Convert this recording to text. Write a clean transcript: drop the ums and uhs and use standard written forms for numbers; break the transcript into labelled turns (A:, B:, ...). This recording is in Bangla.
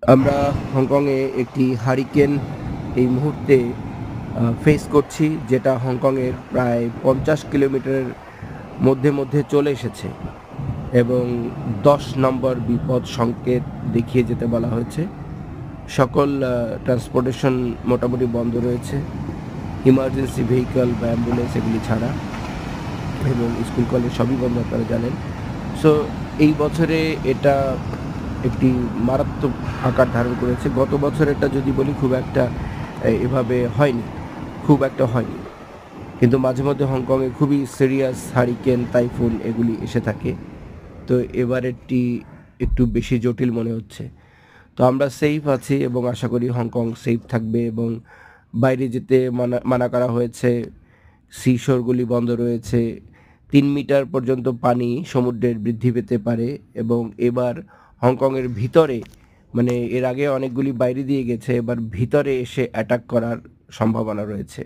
A: আমরা হংকংয়ে একটি হারিকেন এই মুহূর্তে ফেস করছি, যেটা হংকংয়ের প্রায় ৫০ কিলোমিটারের মধ্যে চলে এসেছে এবং ১০ নম্বর বিপদ সংকেত দেখিয়ে যেতে বলা হয়েছে। সকল ট্রান্সপোর্টেশন মোটামুটি বন্ধ রয়েছে, ইমার্জেন্সি ভেহিকল বা অ্যাম্বুলেন্স এগুলি ছাড়া, এবং স্কুল কলেজ সবই বন্ধ, আপনারা জানেন। সো এই বছরে এটা একটি মারাত্মক আকার ধারণ করেছে। গত বছরেরটা যদি বলি, খুব একটা এভাবে হয়নি, খুব একটা হয়নি। কিন্তু মাঝে মধ্যে হংকংয়ে খুবই সিরিয়াস হারিকেন, টাইফুন এগুলি এসে থাকে। তো এবারেরটি একটু বেশি জটিল মনে হচ্ছে। তো আমরা সেফ আছি এবং আশা করি হংকং সেফ থাকবে, এবং বাইরে যেতে মানা করা হয়েছে। সি শোরগুলি বন্ধ রয়েছে। ৩ মিটার পর্যন্ত পানি সমুদ্রের বৃদ্ধি পেতে পারে, এবং এবার হংকংয়ের ভিতরে, মানে এর আগে অনেকগুলি বাইরে দিয়ে গেছে, এবার ভিতরে এসে অ্যাটাক করার সম্ভাবনা রয়েছে।